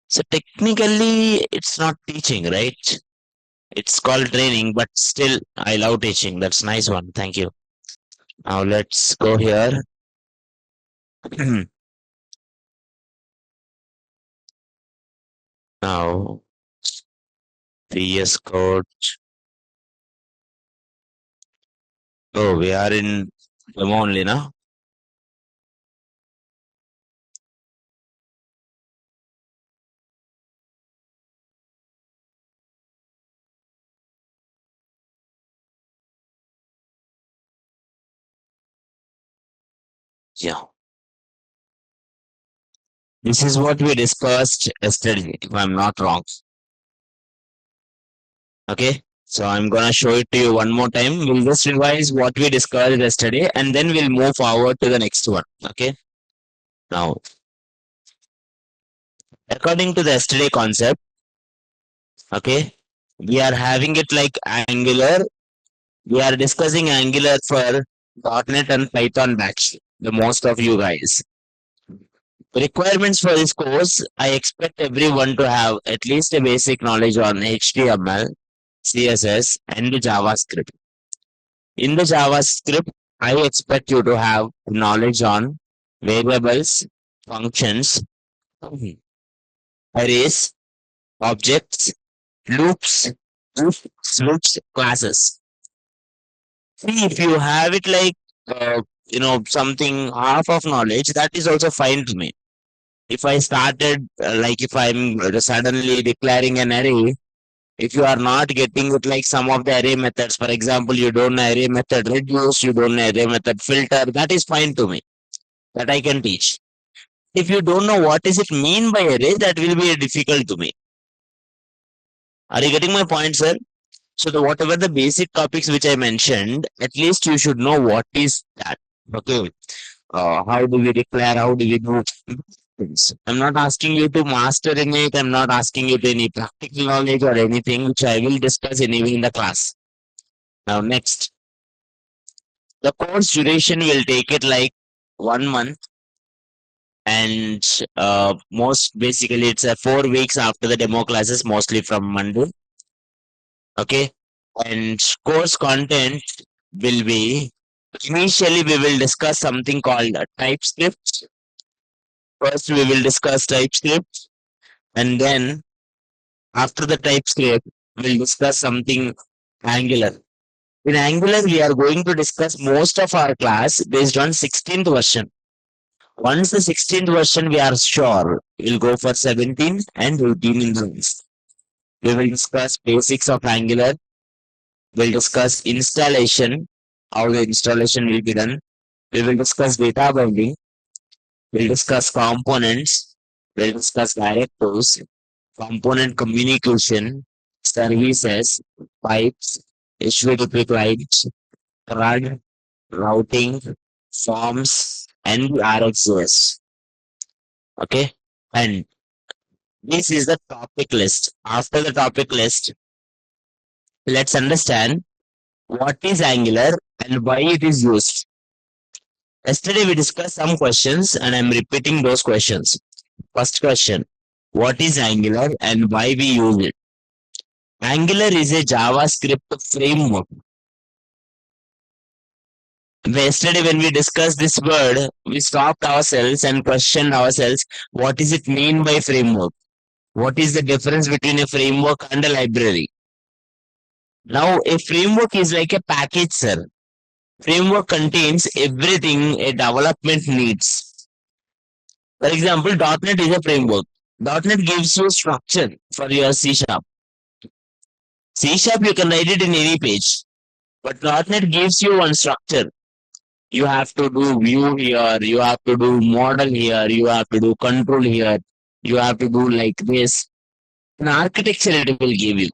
So technically, it's not teaching, right? It's called training, but still, I love teaching. That's nice one. Thank you. Now let's go here. Now, VS Code. Oh, we are in demo only now. Yeah. This is what we discussed yesterday, if I'm not wrong. Okay. So I'm gonna show it to you one more time. We'll just revise what we discussed yesterday and then we'll move forward to the next one. Okay. Now, according to the yesterday concept, okay, we are having it like Angular. We are discussing Angular for .NET and Python batch, the most of you guys. Requirements for this course, I expect everyone to have at least a basic knowledge on HTML, CSS, and JavaScript. In the JavaScript, I expect you to have knowledge on variables, functions, arrays, objects, loops, switch classes. See, if you have it like, something half of knowledge, that is also fine to me. If I started, like if I'm suddenly declaring an array, if you are not getting it like some of the array methods, for example, you don't know array method reduce, you don't know array method filter, that is fine to me. That I can teach. If you don't know what is it mean by array, that will be difficult to me. Are you getting my point, sir? So the whatever the basic topics which I mentioned, at least you should know what is that. Okay. How do we declare? How do we do things? I'm not asking you to master in it. I'm not asking you to any practical knowledge or anything, which I will discuss anyway in the class. Now, next, the course duration will take it like 1 month, and most basically it's 4 weeks after the demo classes, mostly from Monday. Okay, and course content will be initially we will discuss something called TypeScript. First, we will discuss TypeScript, and then after the TypeScript, we'll discuss something Angular. In Angular, we are going to discuss most of our class based on 16th version. Once the 16th version we are sure, we'll go for 17 and 18 in the list. We will discuss basics of Angular. We'll discuss installation, how the installation will be done. We will discuss data binding. We'll discuss components. We'll discuss directives, component communication, services, pipes, HTTP clients, CRUD, routing, forms, and RxJS. Okay, and this is the topic list. After the topic list, let's understand what is Angular and why it is used. Yesterday we discussed some questions and I'm repeating those questions. First question, what is Angular and why we use it? Angular is a JavaScript framework. Yesterday when we discussed this word, we stopped ourselves and questioned ourselves, what is it mean by framework? What is the difference between a framework and a library? Now, a framework is like a package, sir. Framework contains everything a development needs. For example, .NET is a framework. .NET gives you structure for your C Sharp. C Sharp, you can write it in any page. But .NET gives you one structure. You have to do view here, you have to do model here, you have to do control here, you have to do like this. An architecture it will give you.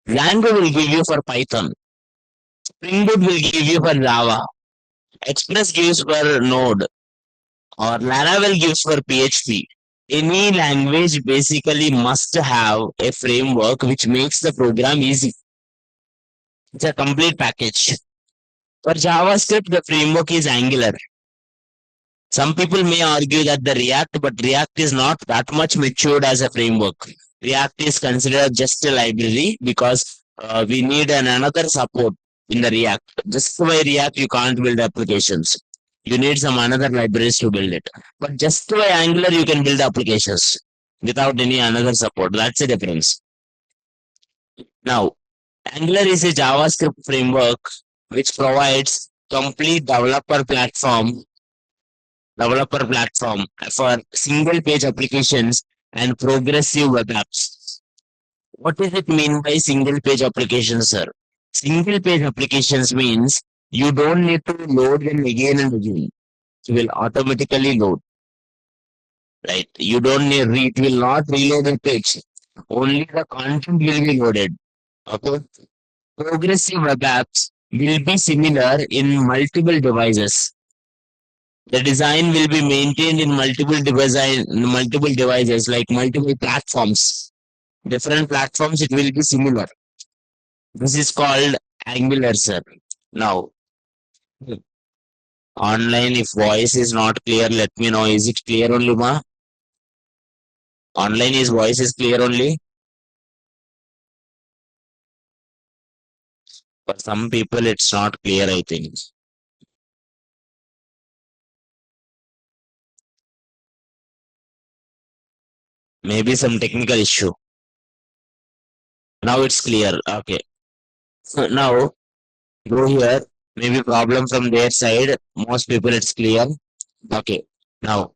Django will give you for Python. Spring Boot will give you for Java. Express gives for Node. Or Laravel gives for PHP. Any language basically must have a framework which makes the program easy. It's a complete package. For JavaScript, the framework is Angular. Some people may argue that the React, but React is not that much matured as a framework. React is considered just a library because we need another support in the React. Just by React, you can't build applications. You need some another libraries to build it. But just by Angular, you can build applications without any another support. That's the difference. Now, Angular is a JavaScript framework which provides complete developer platform for single page applications and progressive web apps. What does it mean by single page applications, sir? Single page applications means you don't need to load them again and again. It will automatically load, right? You don't need, it will not reload the page. Only the content will be loaded. Okay. Progressive web apps will be similar in multiple devices. The design will be maintained in multiple devices, like multiple platforms. Different platforms, it will be similar. This is called Angular, sir. Now, online, if voice is not clear, let me know. Is it clear only, ma? Online is voice is clear only. For some people, it's not clear, I think. Maybe some technical issue. Now it's clear. Okay. So now, go here. Maybe problem from their side. Most people, it's clear. Okay. Now,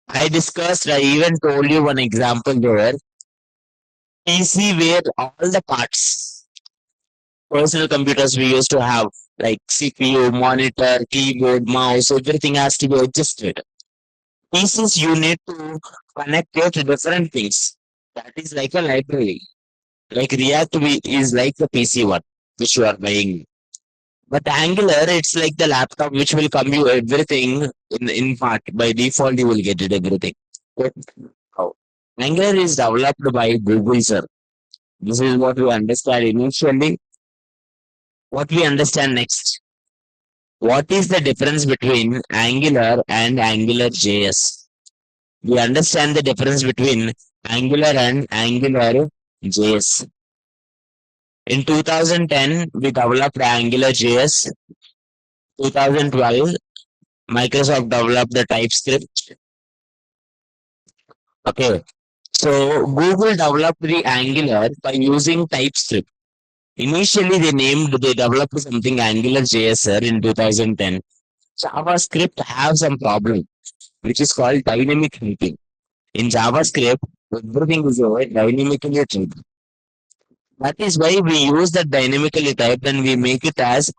I even told you one example there. PC where all the parts, personal computers we used to have, like CPU, monitor, keyboard, mouse, everything has to be adjusted. PCs, you need to connect it to different things. That is like a library. Like React is like the PC one, which you are buying. But Angular, it's like the laptop which will come you everything in part. By default, you will get it everything. Okay. How? Angular is developed by Google, sir. This is what we understand initially. What we understand next. What is the difference between Angular and Angular JS? We understand the difference between Angular and Angular JS. In 2010, we developed Angular JS. 2012, Microsoft developed the TypeScript. Okay. So Google developed the Angular by using TypeScript. Initially, they developed something Angular JS, sir, in 2010. JavaScript have some problem, which is called dynamic typing. In JavaScript, everything is dynamically typed. That is why we use the dynamically typed and we make it as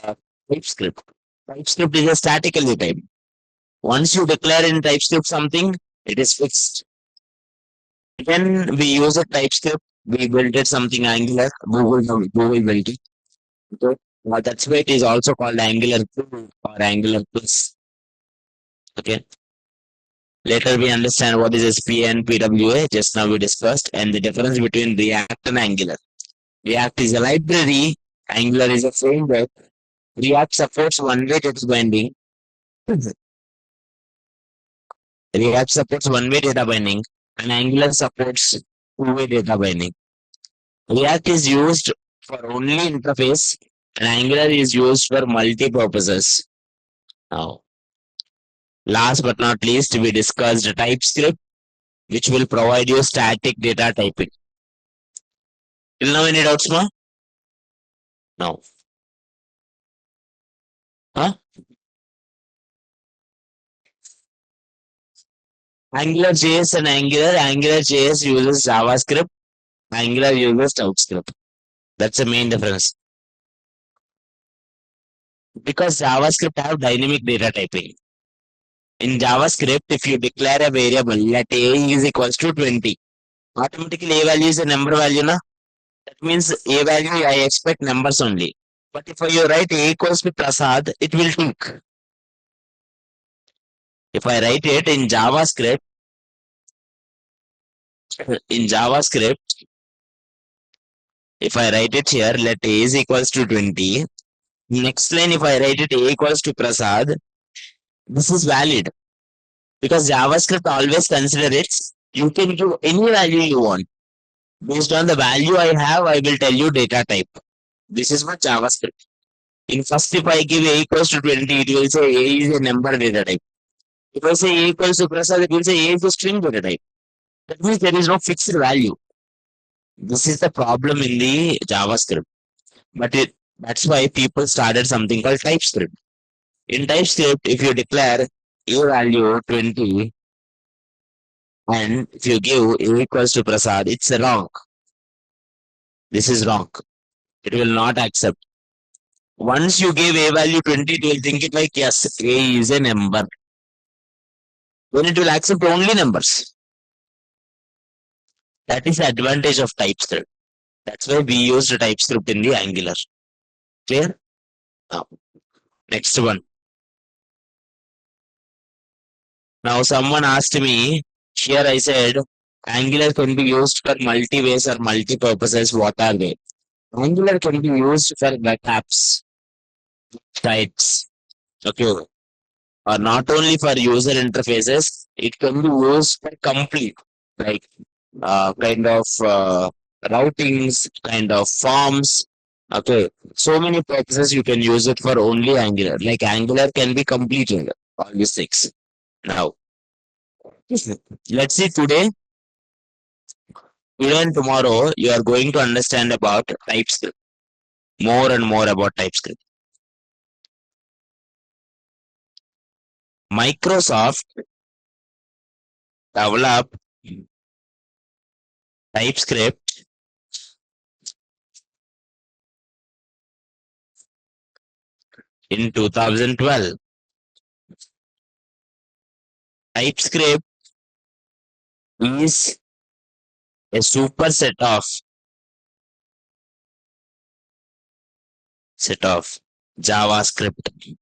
uh, TypeScript. TypeScript is a statically typed. Once you declare in TypeScript something, it is fixed. Then we use a TypeScript. We built it something Angular. Google built it. Okay. That's why it is also called Angular 2 or Angular Plus. Okay. Later we understand what is SPA and PWA. Just now we discussed and the difference between React and Angular. React is a library. Angular is a framework. React supports one-way data binding. React supports one-way data binding and Angular supports two-way data binding. React is used for only interface and Angular is used for multi-purposes. Now, last but not least, we discussed TypeScript, which will provide you static data typing. Till now, any doubts, ma? No. Huh? Angular JS and Angular JS uses JavaScript, Angular uses TypeScript. That's the main difference. Because JavaScript have dynamic data typing. In JavaScript, if you declare a variable, let a is equals to 20, automatically a value is a number value, na? That means a value I expect numbers only. But if you write a equals to Prasad, it will take. If I write it in JavaScript, if I write it here, let a is equals to 20. Next line, if I write it a equals to Prasad, This is valid because JavaScript always consider it. You can give any value you want. Based on the value I have, I will tell you data type. This is what JavaScript. In first, if I give A equals to 20, it will say A is a number data type. If I say A equals to Prasad, it will say A is a string data type. That means there is no fixed value. This is the problem in the JavaScript. But that's why people started something called TypeScript. In TypeScript, if you declare A value 20 and if you give A equals to Prasad, it's wrong. This is wrong. It will not accept. Once you give A value 20, it will think it like, yes, A is a number. Then it will accept only numbers. That is the advantage of TypeScript. That's why we used TypeScript in the Angular. Clear? Now, next one. Now, someone asked me, here I said, Angular can be used for multi-ways or multi-purposes. What are they? Angular can be used for web apps, sites, okay, or not only for user interfaces, it can be used for complete, like kind of routings, kind of forms. Okay, so many purposes you can use it for only Angular. Like Angular can be completed, all these things. Now, let's see today and tomorrow, you are going to understand about TypeScript, more and more about TypeScript. Microsoft developed TypeScript in 2012. TypeScript is a super set of JavaScript.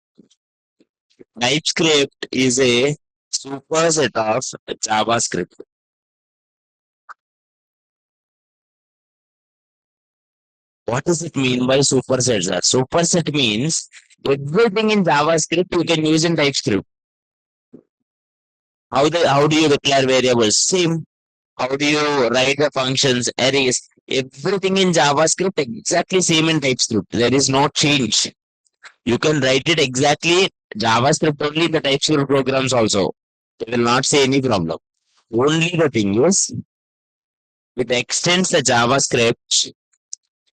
TypeScript is a superset of JavaScript. What does it mean by superset, sir? Superset means everything in JavaScript you can use in TypeScript. How do you declare variables? Same. How do you write the functions, arrays? Everything in JavaScript exactly same in TypeScript. There is no change. You can write it exactly JavaScript only in the TypeScript programs also. They will not say any problem. Only the thing is, it extends the JavaScript.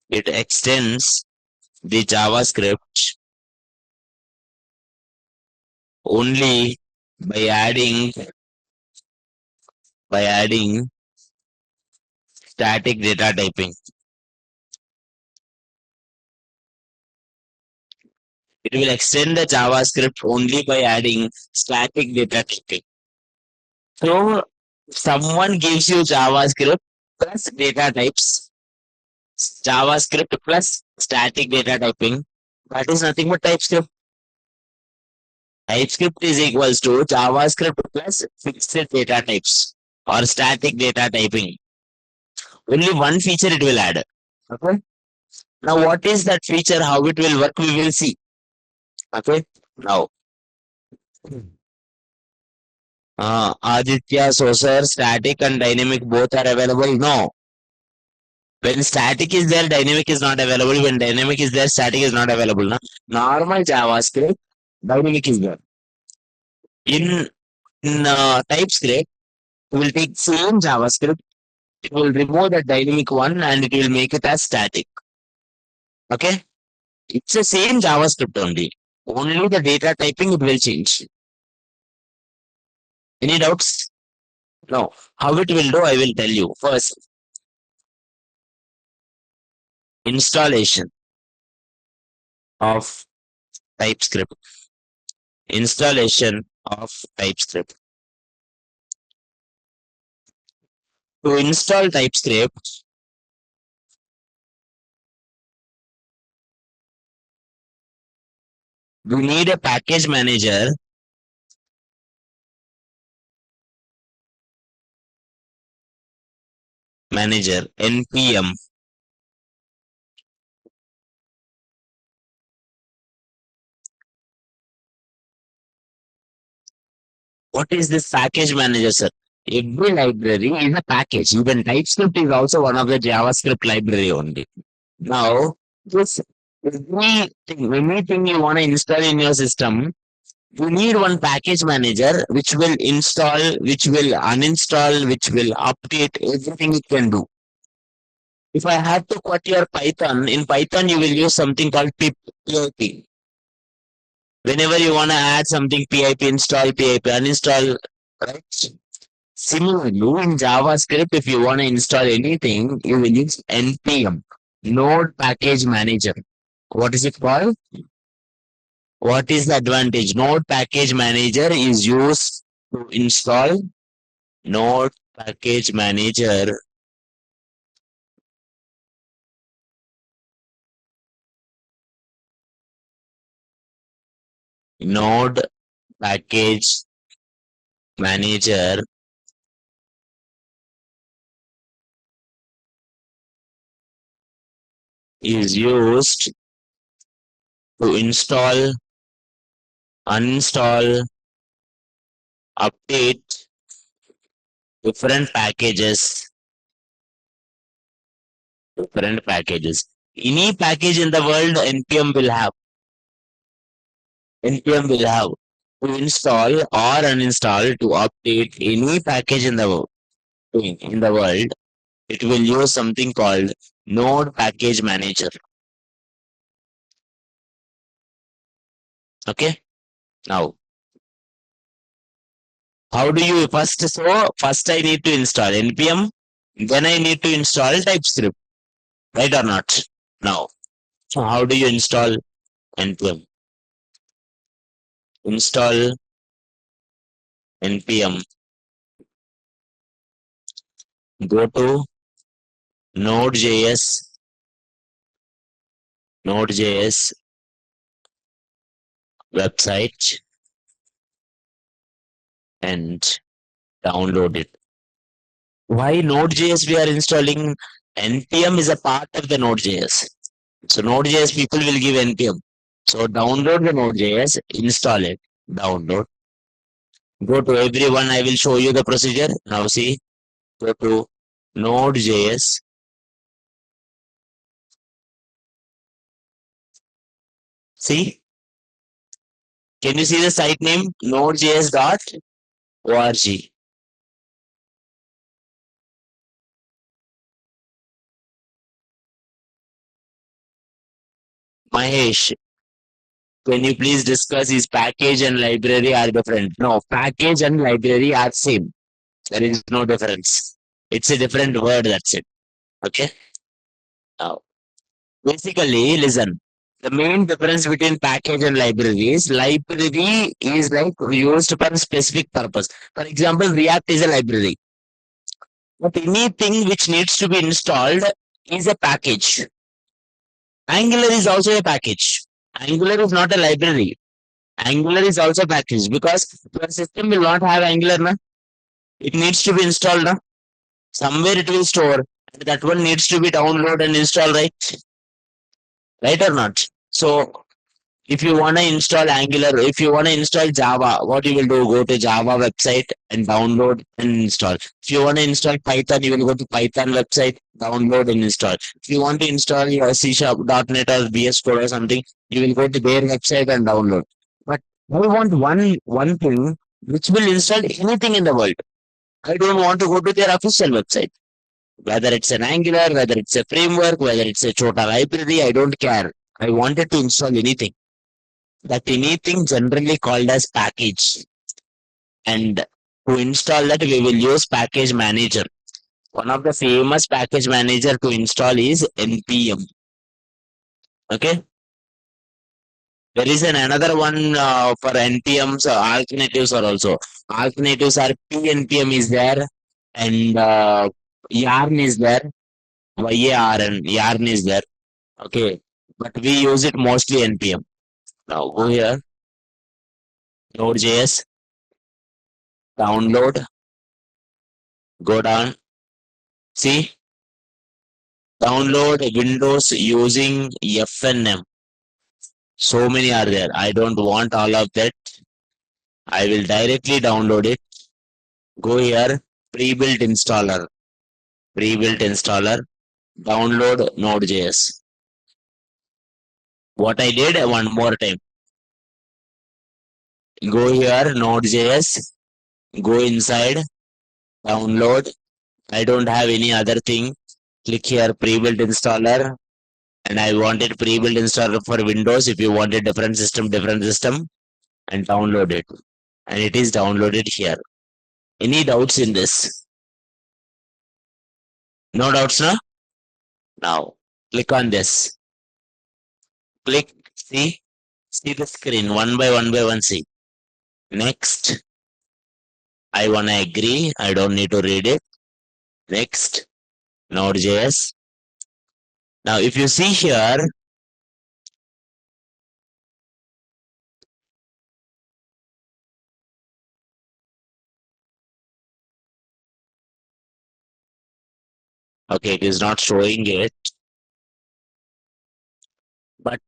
It extends the JavaScript only by adding static data typing. It will extend the JavaScript only by adding static data typing. So someone gives you JavaScript plus data types, JavaScript plus static data typing. That is nothing but TypeScript. TypeScript is equals to JavaScript plus fixed data types or static data typing. Only one feature it will add. Okay. Now, what is that feature? How it will work? We will see. Okay. Now, Aditya, so sir, static and dynamic both are available. No. When static is there, dynamic is not available. When dynamic is there, static is not available. Na? Normal JavaScript, dynamic is there. In TypeScript, it will take same JavaScript. It will remove the dynamic one and it will make it as static. Okay. It's the same JavaScript only. Only the data typing it will change. Any doubts? No. How it will do, I will tell you. First, installation of TypeScript. Installation of TypeScript. To install TypeScript, we need a package manager npm. What is this package manager, sir? Every library is a package. Even TypeScript is also one of the JavaScript library only. Now, this anything you want to install in your system, you need one package manager which will install, which will uninstall, which will update everything it can do. If I have to quote your Python, in Python you will use something called pip. Whenever you want to add something, pip install, pip uninstall, right? Similarly, in JavaScript, if you want to install anything, you will use npm, Node Package Manager. What is it called? What is the advantage? Node Package Manager is used to install Node Package Manager. Node Package Manager is used to install, uninstall, update different packages. Different packages. Any package in the world, npm will have. npm will have to install or uninstall to update any package in the world. It will use something called Node Package Manager. Okay. Now, how do you first? So first I need to install npm. Then I need to install TypeScript. Right or not? Now, so how do you install npm? Install npm. Go to Node.js, Node.js website and download it. Why Node.js we are installing? npm is a part of the Node.js. So Node.js people will give npm. So download the Node.js, install it, download. Go to everyone. I will show you the procedure. Now see, go to Node.js. See, can you see the site name? Node.js.org. Mahesh, can you please discuss is package and library are different? No, package and library are same. There is no difference. It's a different word, that's it. Okay. Now, basically, listen. The main difference between package and library is like used for a specific purpose. For example, React is a library. But anything which needs to be installed is a package. Angular is also a package. Angular is not a library. Angular is also a package because your system will not have Angular. Na? It needs to be installed. Na? Somewhere it will store. And that one needs to be download and install, right? Right or not? So if you want to install Angular, if you want to install Java, what you will do? Go to Java website and download and install. If you want to install Python, you will go to Python website, download and install. If you want to install your C Sharp, .NET or VS Code or something, you will go to their website and download. But I want one thing which will install anything in the world. I don't want to go to their official website. Whether it's an Angular, whether it's a framework, whether it's a Chota library, I don't care. I wanted to install anything. That anything generally called as package. And to install that, we will use package manager. One of the famous package manager to install is npm. Okay. There is another one for npm's alternatives are also. Alternatives are pnpm is there and yarn is there. Yarn is there. Okay. But we use it mostly npm. Now go here. Node.js. Download. Go down. See, download Windows using FNM. So many are there. I don't want all of that. I will directly download it. Go here, pre-built installer, pre-built installer, download Node.js. What I did one more time. Go here, Node.js, go inside, download. I don't have any other thing. Click here, pre-built installer, and I wanted pre-built installer for Windows. If you want a different system, and download it. And it is downloaded here. Any doubts in this? No doubts, no? Now, click on this. Click, see the screen one by one, see. Next, I want to agree. I don't need to read it. Next, Node.js. Now, if you see here, okay, it is not showing it. But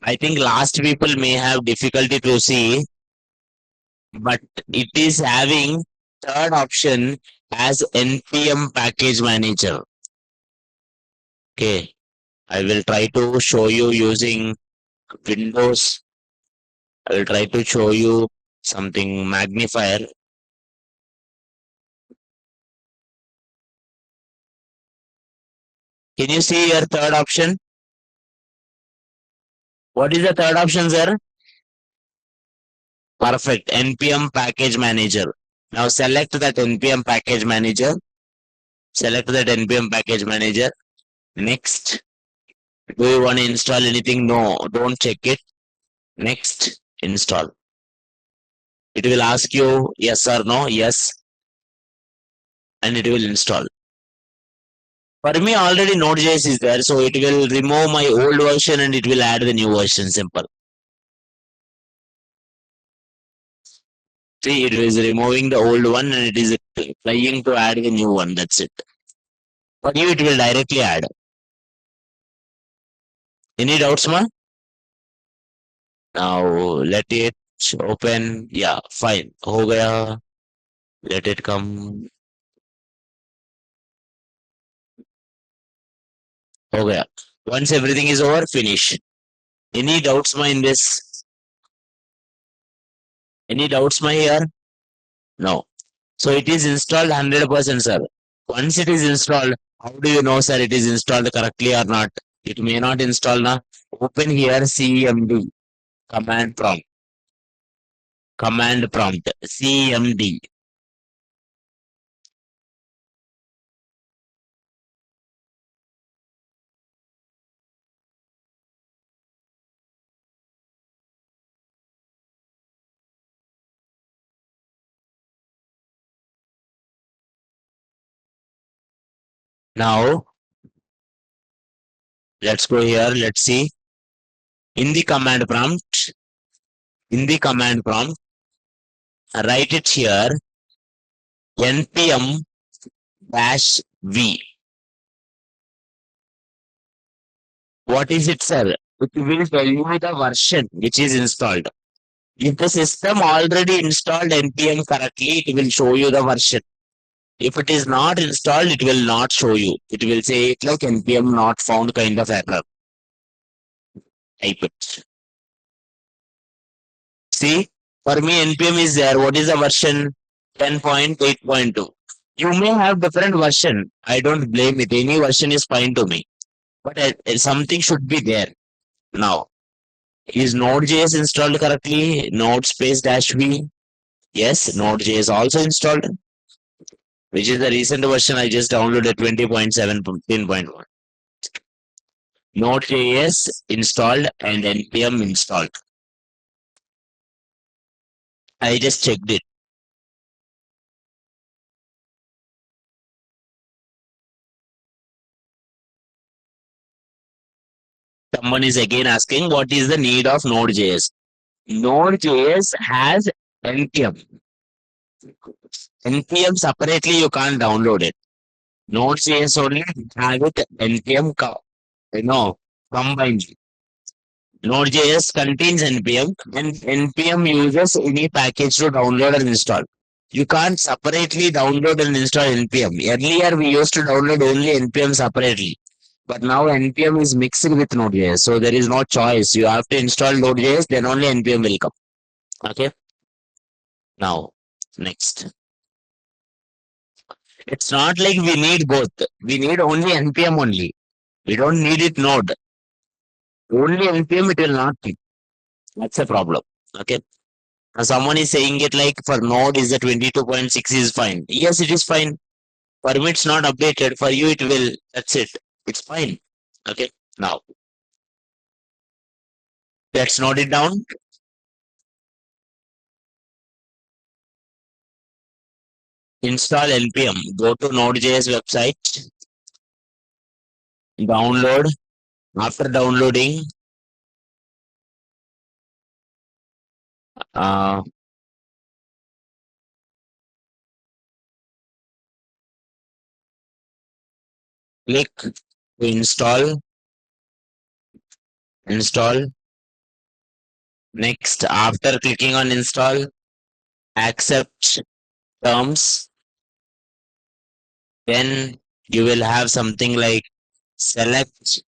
I think last people may have difficulty to see, but it is having third option as npm package manager. Okay, I will try to show you using Windows. I will try to show you something magnifier. Can you see your third option? What is the third option, sir? Perfect. npm package manager. Now select that npm package manager. Select that npm package manager. Next. Do you want to install anything? No. Don't check it. Next. Install. It will ask you yes or no. Yes. And it will install. For me, already Node.js is there. So it will remove my old version and it will add the new version. Simple. See, it is removing the old one and it is trying to add the new one. That's it. For you, it will directly add. Any doubts, ma? Now let it open. Yeah, fine. हो गया. Let it come. हो गया. Once everything is over, finish. Any doubts, ma, in this? Any doubts, ma, here? No. So it is installed 100%, sir. Once it is installed, how do you know, sir, it is installed correctly or not? It may not install now. Open here CMD, command prompt. Command prompt, CMD. Now, let's go here. Let's see. In the command prompt, write it here, npm -v. What is it, sir? It will tell you the version which is installed. If the system already installed npm correctly, it will show you the version. If it is not installed, it will not show you. It will say it like npm not found kind of error. Type it. See, for me npm is there. What is the version? 10.8.2. You may have different version. I don't blame it. Any version is fine to me. But something should be there. Now, is Node.js installed correctly? Node space dash v. Yes, Node.js also installed. Which is the recent version I just downloaded 20.7.15.1. Node.js installed and npm installed. I just checked it. Someone is again asking what is the need of Node.js. Node.js has npm. npm separately you can't download it. Node.js only have it npm combined. Node.js contains npm, and npm uses any package to download and install. You can't separately download and install npm. Earlier, we used to download only npm separately, but now npm is mixed with Node.js, so there is no choice. You have to install Node.js, then only npm will come. Okay. Now, next. It's not like we need both. We need only npm only. We don't need it Node. Only npm it will not be. That's a problem. Okay. Now someone is saying it like for Node is the 22.6 is fine. Yes, it is fine. For me, it's not updated. For you, it will. That's it. It's fine. Okay. Now, let's note it down. Install npm. Go to Node.js website. Download. After downloading, uh, click to install. Install. Next, after clicking on install, accept terms. Then you will have something like select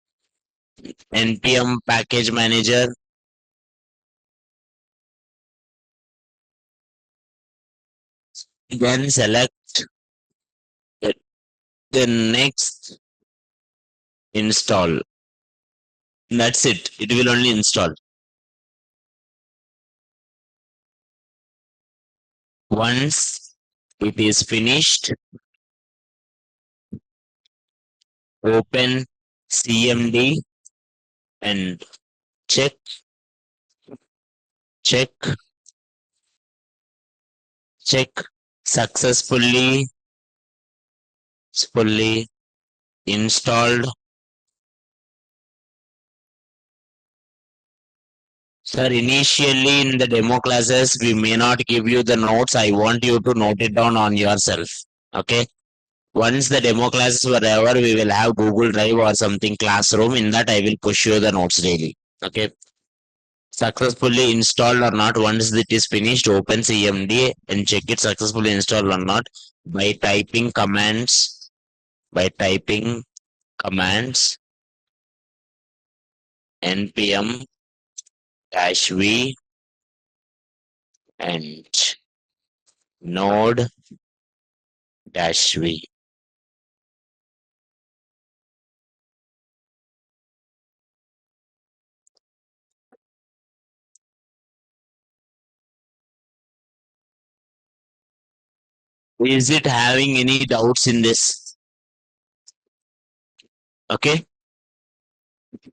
npm package manager. Then select the next install. That's it. It will only install. Once it is finished, open CMD and check, check, check successfully, fully installed. Sir, initially in the demo classes, we may not give you the notes. I want you to note it down on yourself. Okay. Once the demo classes were over, we will have Google Drive or something classroom. In that, I will push you the notes daily. Okay. Successfully installed or not. Once it is finished, open CMD and check it successfully installed or not by typing commands. By typing commands npm -v and node-v. Is it having any doubts in this? Okay.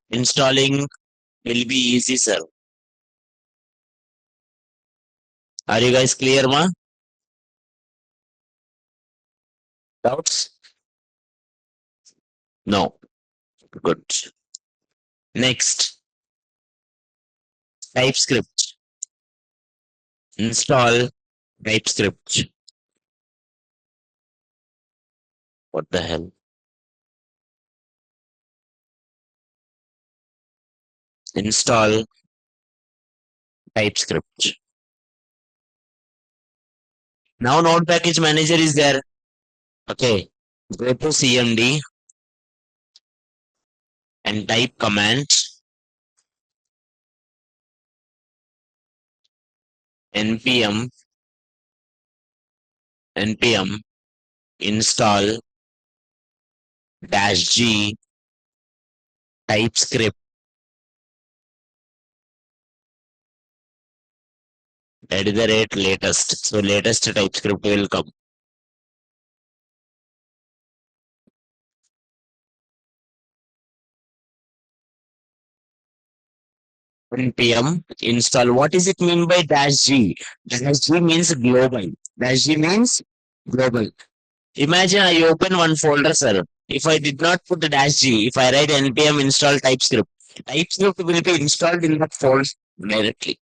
Installing will be easy, sir. Are you guys clear, ma? Doubts? No. Good. Next, TypeScript. Install TypeScript. What the hell? Install TypeScript. Now Node Package Manager is there. Okay. Go to CMD and type command npm install -g TypeScript @latest. So latest TypeScript will come. npm install. What is it mean by -g? -g means global. -g means global. Imagine I open one folder, sir. If I did not put the -g, if I write npm install TypeScript, TypeScript will be installed in that folder directly.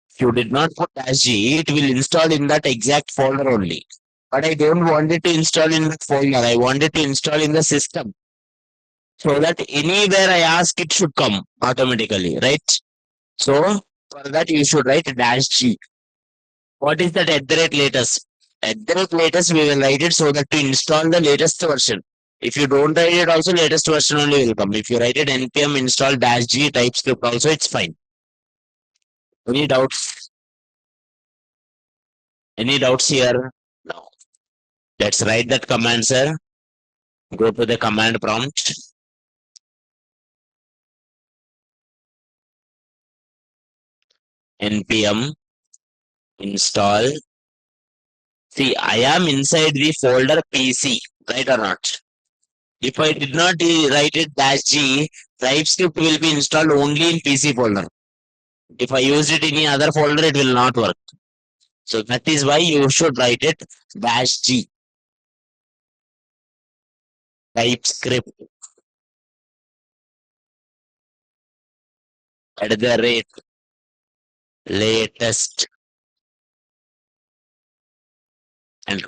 If you did not put -g, it will install in that exact folder only. But I don't want it to install in that folder. I want it to install in the system. so that anywhere I ask, it should come automatically, right? So for that, you should write dash G. What is that at the rate latest? At the rate latest, we will write it so that to install the latest version. If you don't write it, also latest version only will come. If you write it npm install dash G TypeScript also, it's fine. Any doubts? Any doubts here? No. Let's write that command, sir. Go to the command prompt. Npm install. See, I am inside the folder PC, right or not? If I did not write it dash G, TypeScript will be installed only in PC folder. If I use it in any other folder, it will not work. So that is why you should write it dash G. TypeScript at the rate latest and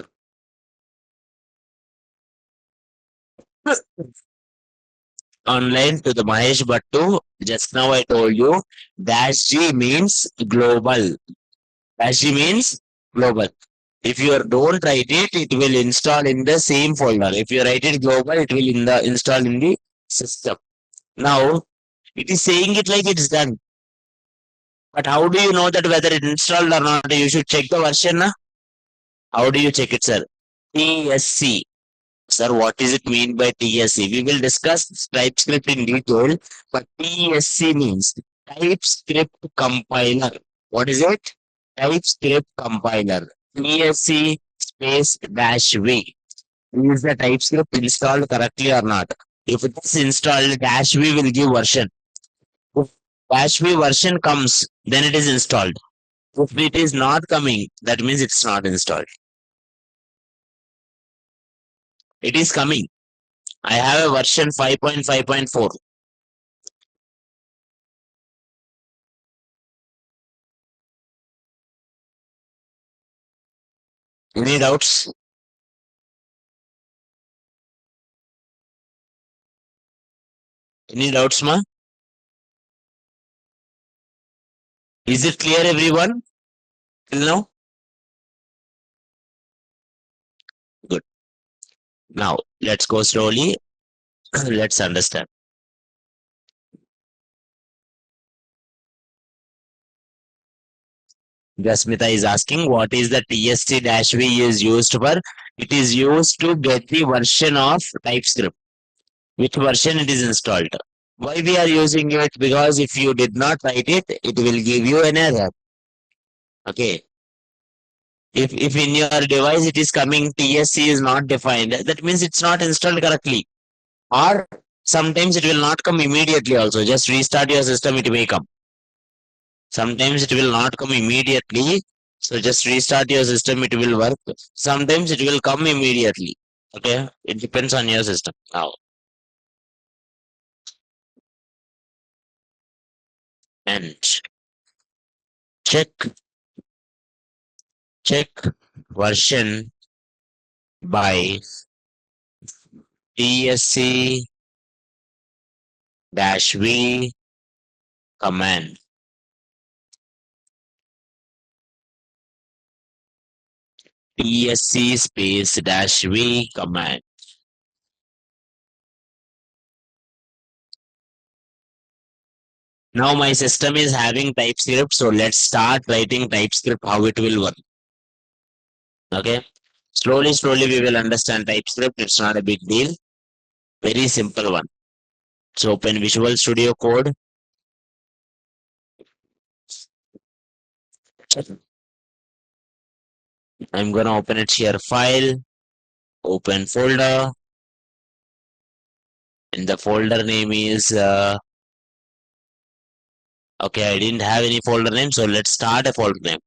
online to the Mahesh Bhattu. Just now I told you dash G means global. Dash G means global. If you don't write it, it will install in the same folder. If you write it global, it will install in the system. Now it is saying it like it's done. But how do you know that whether it installed or not? You should check the version. Na? How do you check it, sir? TSC. Sir, what does it mean by TSC? We will discuss TypeScript in detail, but TSC means TypeScript compiler. What is it? TypeScript compiler. TSC space dash V. Is the TypeScript installed correctly or not? If it is installed, dash V will give version. If dash V version comes, then it is installed. If it is not coming, that means it's not installed. It is coming. I have a version 5.5.4. Any doubts? Any doubts, ma? Is it clear, everyone? Till now? Good. Now, let's go slowly. Let's understand. Jasmita is asking what is the TSC-V is used for? It is used to get the version of TypeScript. Which version it is installed. Why we are using it? Because if you did not write it, it will give you an error. Okay. If in your device it is coming TSC is not defined, that means it's not installed correctly. Or sometimes it will not come immediately also. Just restart your system, it may come. Sometimes it will not come immediately. So just restart your system, it will work. Sometimes it will come immediately. Okay. It depends on your system. Now, and check check version by TSC dash V command. TSC space dash V command. Now my system is having TypeScript, so let's start writing TypeScript how it will work. Okay. Slowly we will understand TypeScript. It's not a big deal. Very simple one. So open Visual Studio Code. I'm gonna open it here. File. Open folder. And the folder name is okay. I didn't have any folder name, so let's start a folder name.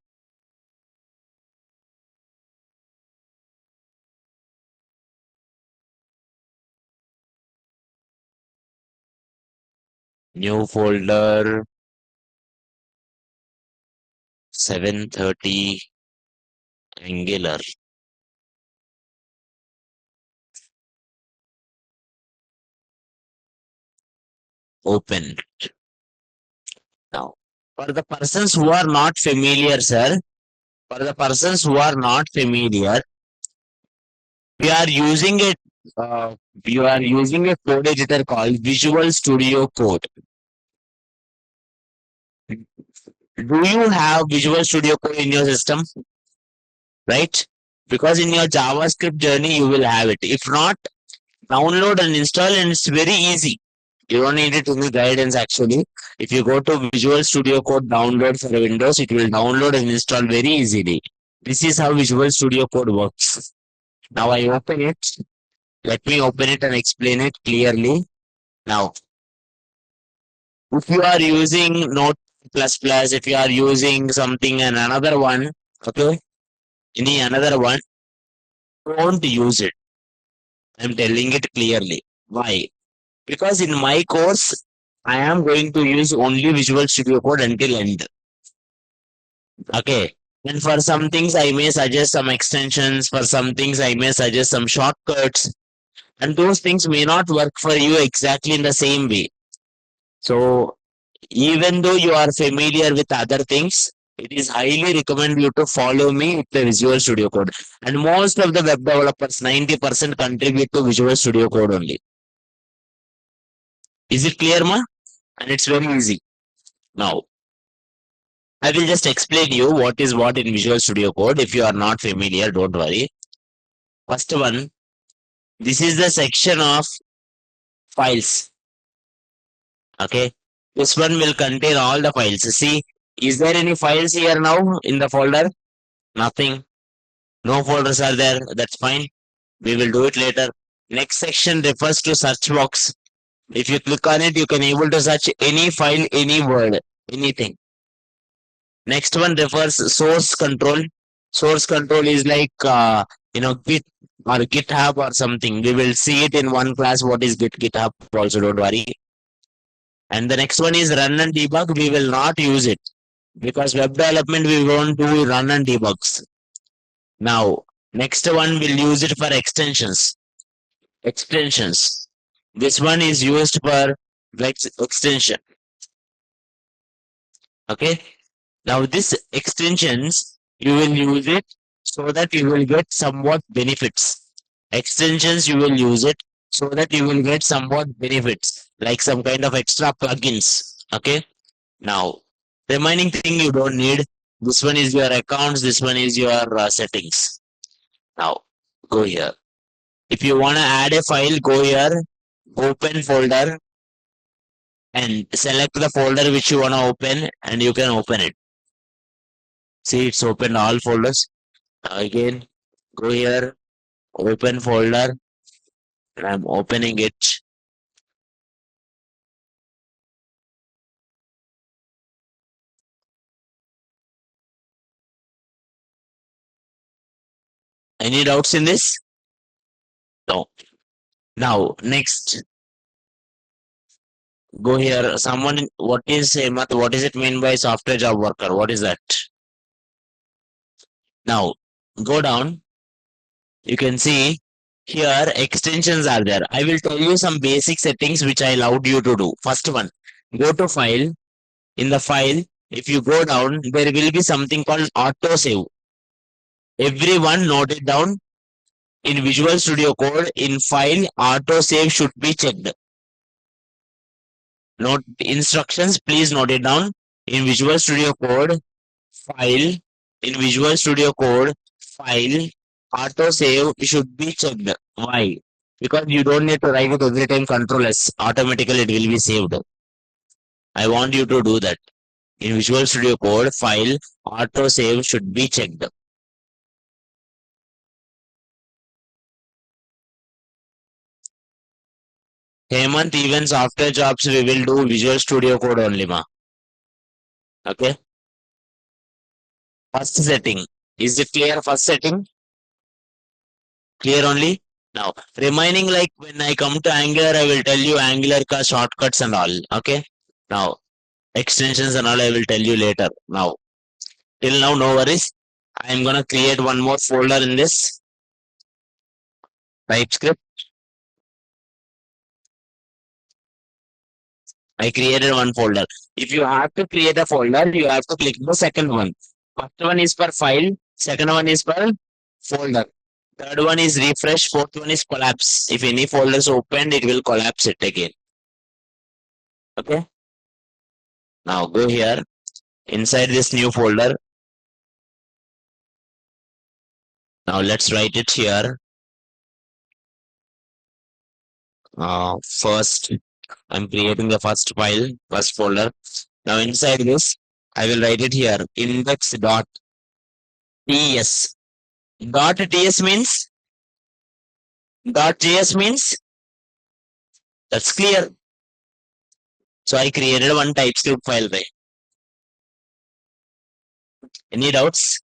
New folder 730 Angular. open. Now, for the persons who are not familiar, sir, for the persons who are not familiar, we are using a uh, you are using a code editor called Visual Studio Code. Do you have Visual Studio Code in your system? Right? Because in your JavaScript journey, you will have it. If not, download and install, and it's very easy. You don't need it any guidance actually. If you go to Visual Studio Code download for Windows, it will download and install very easily. This is how Visual Studio Code works. Now I open it. Let me open it and explain it clearly. Now, if you are using Node++, if you are using something and another one, okay, any another one, don't use it. I'm telling it clearly. Why? Because in my course, I am going to use only Visual Studio Code until end. Okay. And for some things, I may suggest some extensions. For some things, I may suggest some shortcuts. And those things may not work for you exactly in the same way. So, even though you are familiar with other things, it is highly recommend you to follow me with the Visual Studio Code. And most of the web developers, 90% contribute to Visual Studio Code only. Is it clear, ma? And it's very easy. Now, I will just explain you what is what in Visual Studio Code. If you are not familiar, don't worry. First one, this is the section of files. Okay. This one will contain all the files. See, is there any files here now in the folder? Nothing. No folders are there. That's fine. We will do it later. Next section refers to search box. If you click on it, you can able to search any file, any word, anything. Next one refers source control. Source control is like Git or GitHub or something. We will see it in one class. What is GitHub? Also, don't worry. And the next one is run and debug. We will not use it because web development we won't do run and debugs. Now, next one we'll use it for extensions. Extensions. This one is used for extension. Okay. Now this extensions, you will use it so that you will get somewhat benefits. Extensions, you will use it so that you will get somewhat benefits, like some kind of extra plugins. Okay. Now, remaining thing you don't need. This one is your accounts. This one is your settings. Now, go here. If you want to add a file, go here, open folder, and select the folder which you want to open, and you can open it. See, it's open all folders. Again, go here, open folder, and I'm opening it. Any doubts in this? No. Now, next, go here. Someone, what is Hemant? What is it mean by software job worker? What is that? Now, go down. You can see here extensions are there. I will tell you some basic settings which I allowed you to do. First one, go to file. In the file, if you go down, there will be something called auto save. Everyone note it down. In Visual Studio Code, in file, auto save should be checked. Note instructions, please note it down. In Visual Studio Code, file, in Visual Studio Code, file, auto save should be checked. Why? Because you don't need to write it every time Control S. Automatically it will be saved. I want you to do that. In Visual Studio Code, file, auto save should be checked. Hemant, even software jobs we will do Visual Studio Code only, ma. Okay. First setting. Is it clear? First setting? Clear only? Now, remaining like when I come to Angular, I will tell you Angular ka shortcuts and all. Okay. Now, extensions and all I will tell you later. Now, till now, no worries. I am gonna create one more folder in this TypeScript. I created one folder. If you have to create a folder, you have to click the second one. First one is for file, second one is for folder. Third one is refresh, fourth one is collapse. If any folder is opened, it will collapse it again. Okay. Now go here. Inside this new folder. Now let's write it here. First, I'm creating the first file, first folder. Now inside this, I will write it here. Index.ts. .ts means .js means that's clear. So I created one TypeScript file, right? Any doubts?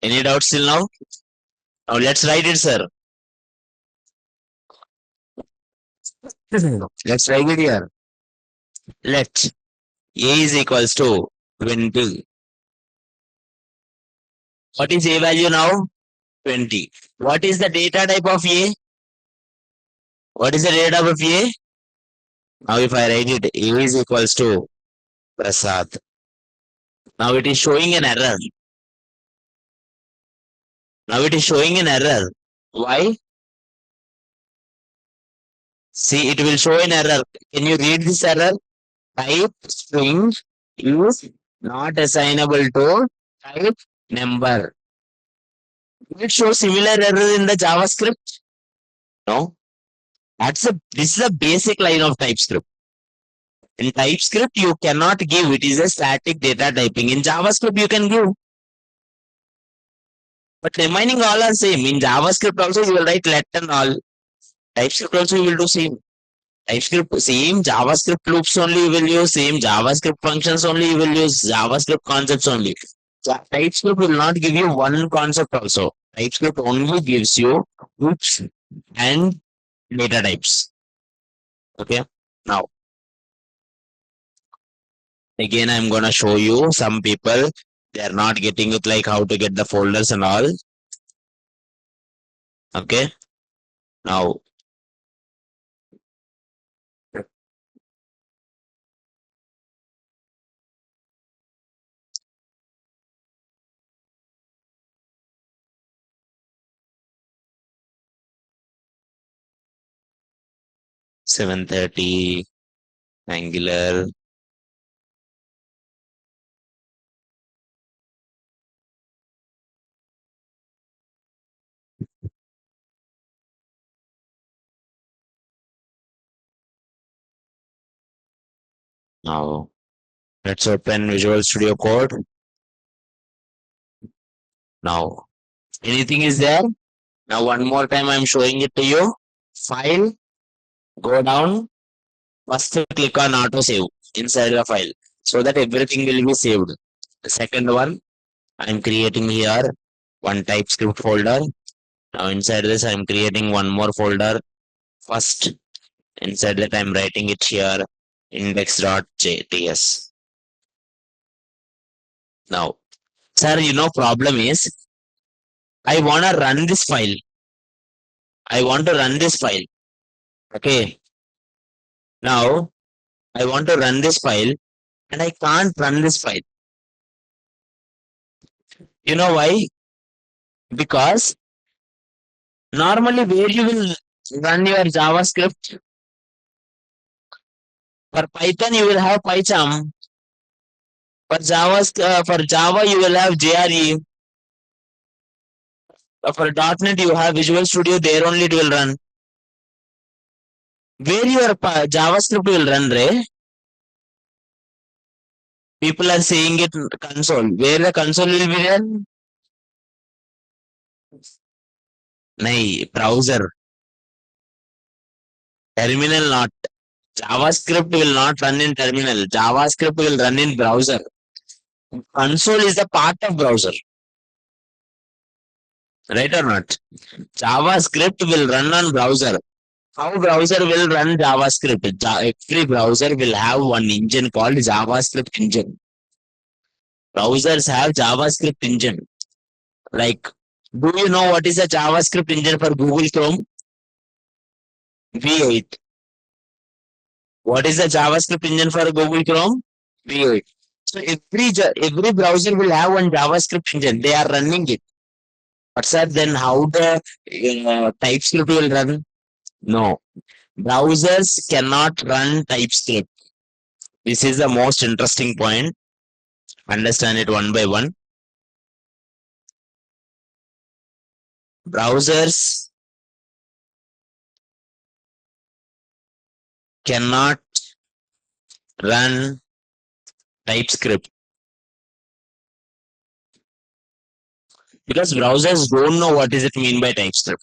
Any doubts till now? Now let's write it, sir. Let's write it here. Let a is equals to 20. What is a value now? 20. What is the data type of a? What is the data type of a? Now if I write it, a is equals to Prasad. Now it is showing an error. Now it is showing an error. Why? See, it will show an error. Can you read this error? Type string is not assignable to type number. Will it show similar error in the JavaScript? No. This is a basic line of TypeScript. In TypeScript, you cannot give. It is a static data typing. In JavaScript, you can give. But remaining all are same. In JavaScript also, you will write let and all. TypeScript also, you will do same. TypeScript, same JavaScript loops only you will use, same JavaScript functions only you will use, JavaScript concepts only. TypeScript will not give you one concept also. TypeScript only gives you loops and data types. Okay. Now, again, I'm gonna show you some people they are not getting it, like how to get the folders and all. Okay. Now, $730 Angular. Now, let's open Visual Studio Code. Now, anything is there? Now, one more time, I'm showing it to you. File, go down. First, click on auto save inside the file so that everything will be saved. The second one, I'm creating here one TypeScript folder. Now, inside this, I'm creating one more folder. First, inside that, I'm writing it here index.js. Now, sir, problem is I want to run this file. I want to run this file. Okay. Now, I want to run this file and I can't run this file. You know why? Because normally where you will run your JavaScript, for Python you will have PyCharm. For Java you will have JRE. For .NET you have Visual Studio. There only it will run. Where your JavaScript will run, Ray? People are saying it console. Where the console will be there? Nahi, browser. Terminal not. JavaScript will not run in terminal. JavaScript will run in browser. Console is the part of browser. Right or not? JavaScript will run on browser. How browser will run JavaScript? Every browser will have one engine called JavaScript engine. Browsers have JavaScript engine. Like, do you know what is a JavaScript engine for Google Chrome? V8. What is the JavaScript engine for Google Chrome? V8. So every browser will have one JavaScript engine. They are running it. But sir, then how the TypeScript will run? No. Browsers cannot run TypeScript. This is the most interesting point. Understand it one by one. Browsers cannot run TypeScript because browsers don't know what is it mean by TypeScript.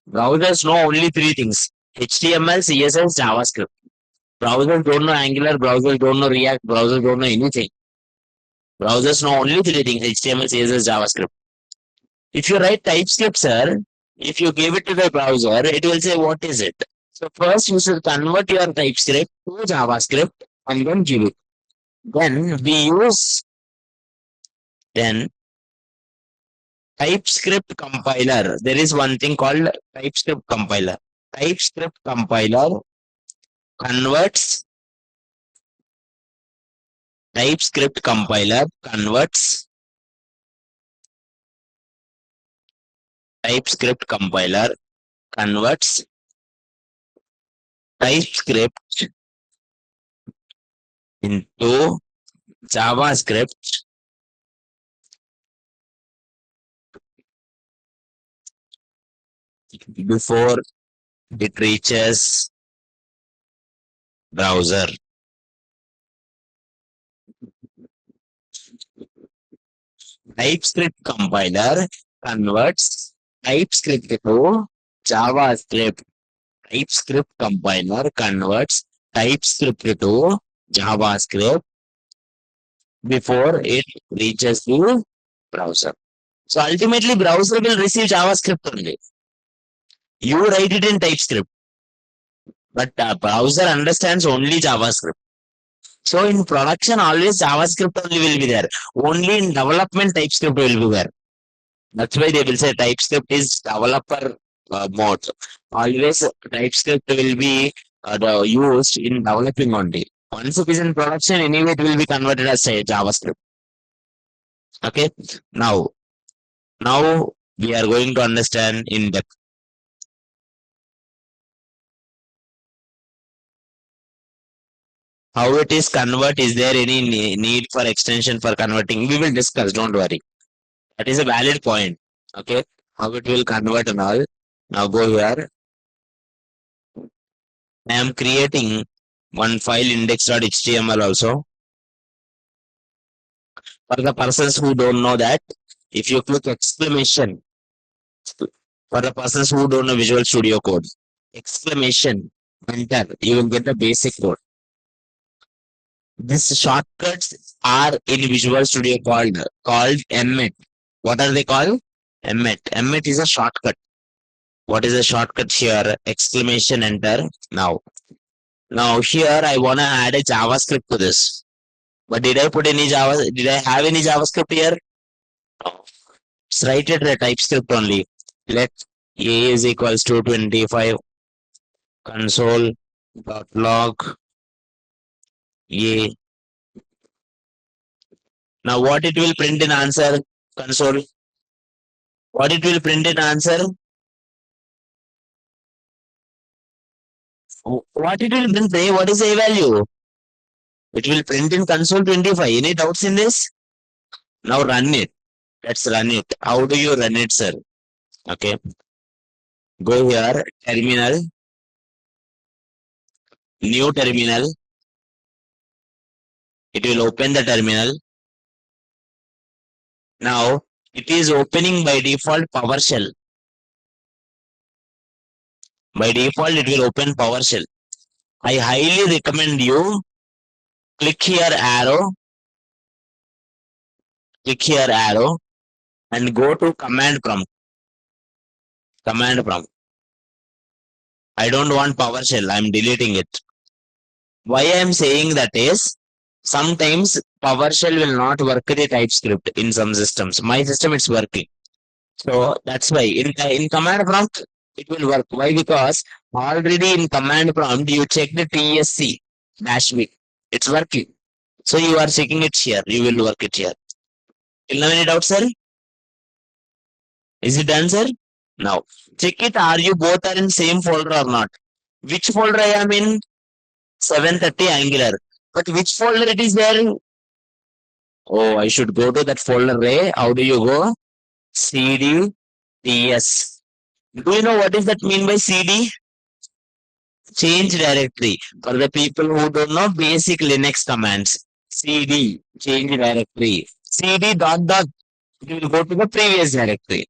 Browsers know only three things: HTML, CSS, JavaScript. Browsers don't know Angular, browsers don't know React, browsers don't know anything. Browsers know only three things: HTML, CSS, JavaScript. If you write TypeScript, sir, if you give it to the browser, it will say what is it. So first you should convert your TypeScript to JavaScript and then give it. Then we use then TypeScript compiler. There is one thing called TypeScript compiler. TypeScript compiler converts TypeScript compiler converts TypeScript compiler converts TypeScript into JavaScript before it reaches browser. TypeScript compiler converts TypeScript to JavaScript. TypeScript compiler converts TypeScript to JavaScript before it reaches the browser. So ultimately, browser will receive JavaScript only. You write it in TypeScript, but browser understands only JavaScript. So in production, always JavaScript only will be there. Only in development, TypeScript will be there. That's why they will say TypeScript is developer mode. Always TypeScript will be used in developing only. Once it is in production, anyway, it will be converted as JavaScript. Okay. Now we are going to understand in depth. How it is convert? Is there any need for extension for converting? We will discuss. Don't worry. That is a valid point. Okay. How it will convert and all. Now go here. I am creating one file index.html also. For the persons who don't know that, if you click exclamation, for the persons who don't know Visual Studio Code, exclamation, enter, you will get the basic code. These shortcuts are in Visual Studio called emmet. What are they called? Emmet. Emmet is a shortcut. What is the shortcut here? Exclamation, enter. Now here I want to add a JavaScript to this. But did I put any Java? Did I have any JavaScript here? No. Let's write it a TypeScript only. Let a is equals to 25 console.log a. Now what it will print in answer? Console. What it will print in answer? What it will print? What is a value? It will print in console 25. Any doubts in this? Now run it. Let's run it. How do you run it, sir? Okay. Go here, terminal, new terminal. It will open the terminal. Now it is opening by default PowerShell. By default, it will open PowerShell. I highly recommend you click here arrow and go to command prompt. Command prompt. I don't want PowerShell. I'm deleting it. Why I'm saying that is sometimes PowerShell will not work the TypeScript in some systems. My system it's working. So that's why in command prompt it will work. Why? Because already in command prompt you check the TSC. dash me. It's working. So you are checking it here. You will work it here. Till now any doubt, sir? Is it done, sir? Now check it. Are you both are in same folder or not? Which folder I am in? 730 Angular. But which folder it is there? Oh, I should go to that folder, Ray. How do you go? CD TS. Do you know what is that mean by CD? Change directory. For the people who don't know basic Linux commands. CD, change directory. CD dot dot. You will go to the previous directory.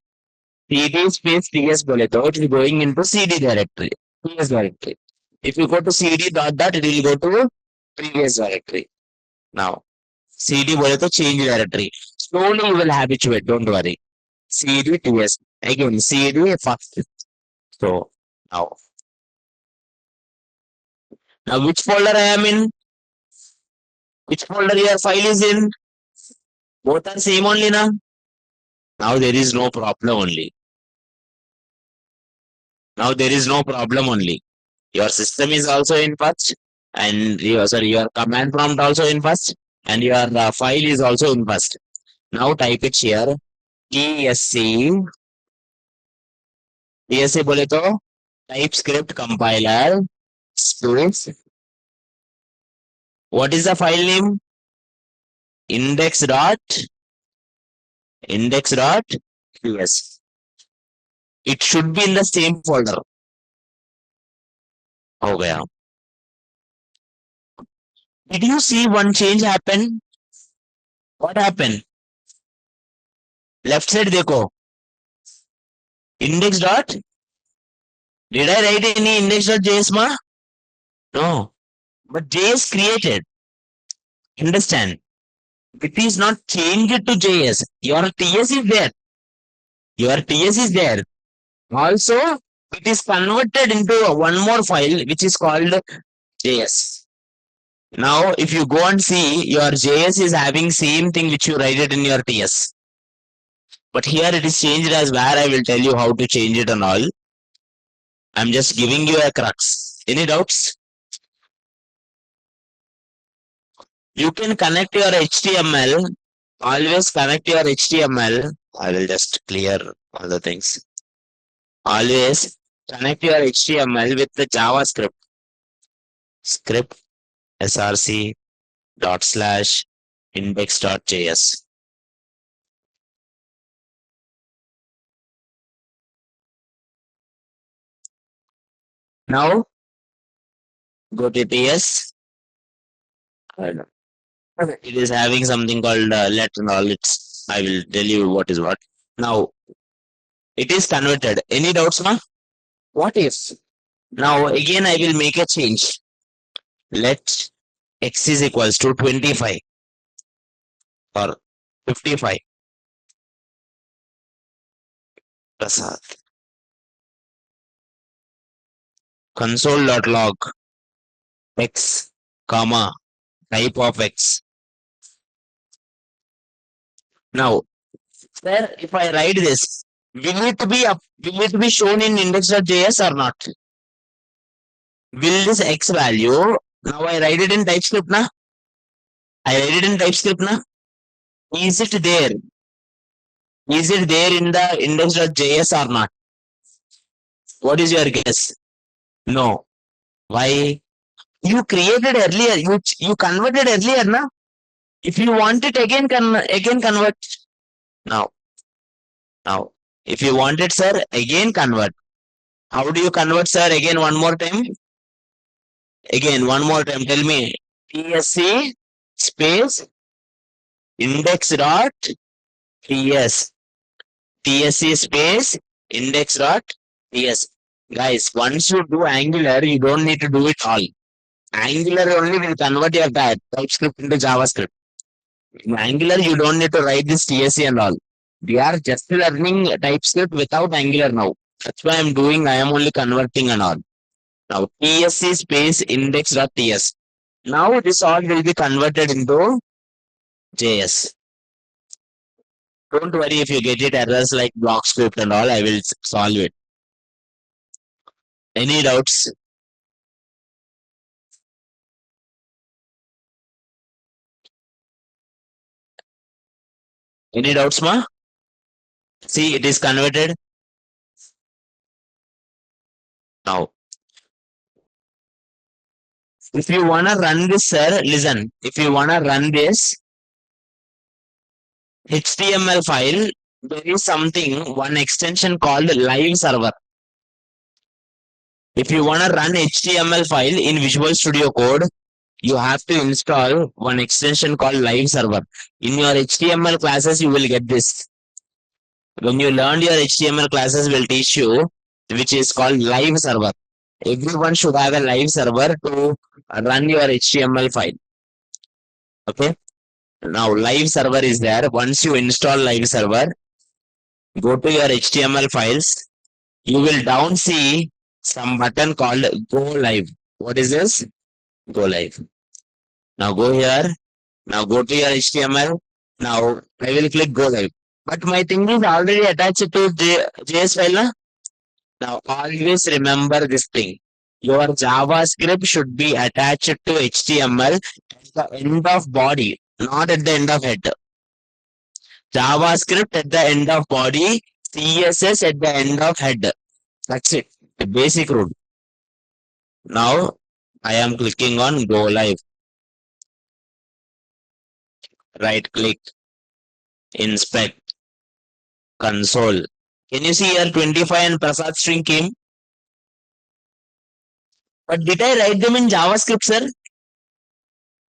CD space TS bole to it is going into CD directory. Previous directory. If you go to CD dot dot, it will go to previous directory. Now, CD bole to change directory. Slowly you will habituate. Don't worry. CD TS. Again, CD first. So now which folder I am in? Which folder your file is in? Both are same only now. Now there is no problem only. Now there is no problem only. Your system is also in first, and your command prompt also in first, and your file is also in first. Now type it here. TSC. TSC bole to TypeScript compiler space. What is the file name? Index.ts. It should be in the same folder. हो गया. Did you see one change happen? What happened? Left side देखो. Index dot. Did I write any index.js ma? No. But JS created. Understand? It is not changed to JS. Your TS is there. Your TS is there. Also, it is converted into one more file which is called JS. Now, if you go and see, your JS is having same thing which you write it in your TS. But here it is changed as where I will tell you how to change it and all. I'm just giving you a crux. Any doubts? You can connect your HTML. Always connect your HTML. I will just clear all the things. Always connect your HTML with the JavaScript. Script src / index.js. Now go to TS. It is having something called let and all. I will tell you what is what. Now it is converted. Any doubts, ma? What if? Now again I will make a change. Let x is equals to 25 or 55. Prasad. Console.log x, comma, type of x. Now, sir, if I write this, will it be shown in index.js or not? Will this x value, now I write it in TypeScript, na? I write it in TypeScript, na? Is it there? Is it there in the index.js or not? What is your guess? No. Why? You created earlier. You converted earlier, na? If you want it again convert. Now. If you want it, sir, again convert. How do you convert, sir? Again, one more time. Again, one more time. Tell me. TSC space index.ts. TSC space index.ts. Guys, once you do Angular, you don't need to do it all. Angular only will convert your TypeScript into JavaScript. In Angular, you don't need to write this TSC and all. We are just learning TypeScript without Angular now. That's why I'm doing, I am only converting and all. Now, TSC space index.ts. Now, this all will be converted into JS. Don't worry if you get it errors like block script and all, I will solve it. Any doubts? Any doubts, ma? See, it is converted now. If you wanna run this, sir, listen. If you wanna run this HTML file, there is something, one extension called live server. If you wanna run HTML file in Visual Studio Code, you have to install one extension called live server. In your HTML classes, you will get this. When you learn your HTML classes will teach you, which is called live server. Everyone should have a live server to run your HTML file. Okay. Now live server is there. Once you install live server, go to your HTML files. You will down see some button called go live. What is this? Go live. Now go here. Now go to your HTML. Now I will click go live. But my thing is already attached to JS file. Na? Now always remember this thing. Your JavaScript should be attached to HTML at the end of body, not at the end of head. JavaScript at the end of body, CSS at the end of head. That's it. The basic rule. Now I am clicking on go live. Right click, inspect, console. Can you see here 25 and Prasad string came? But did I write them in JavaScript, sir?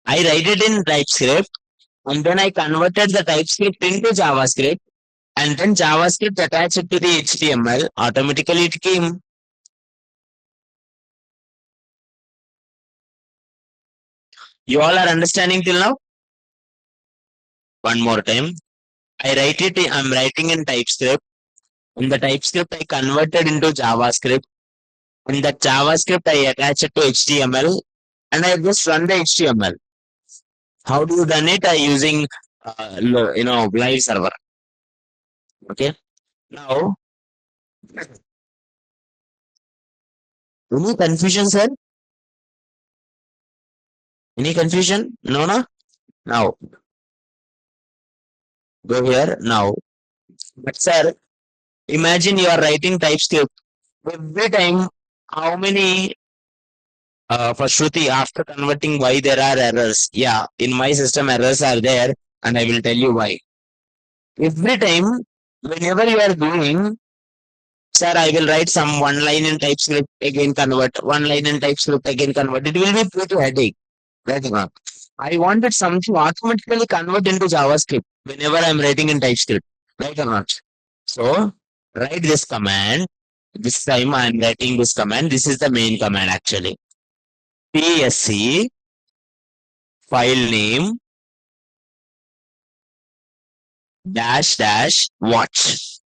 I write it in TypeScript and then I converted the TypeScript into JavaScript and then JavaScript attached it to the HTML. Automatically it came. You all are understanding till now? One more time. I'm writing in TypeScript. In the TypeScript, I converted into JavaScript. In the JavaScript, I attach it to HTML and I just run the HTML. How do you done it? I using, live server. Okay. Now, any confusion, sir? Any confusion? No, no. Now, go here. Now, but sir, imagine you are writing TypeScript. Every time, how many for Shruti, after converting why there are errors. Yeah, in my system errors are there and I will tell you why. Every time, whenever you are doing, sir, I will write some one line in TypeScript, again convert, one line in TypeScript, again convert. It will be pretty headache. Right or not? I wanted something automatically convert into JavaScript whenever I'm writing in TypeScript. Right or not? So, write this command. This time I'm writing this command. This is the main command actually. PSC file name dash dash watch.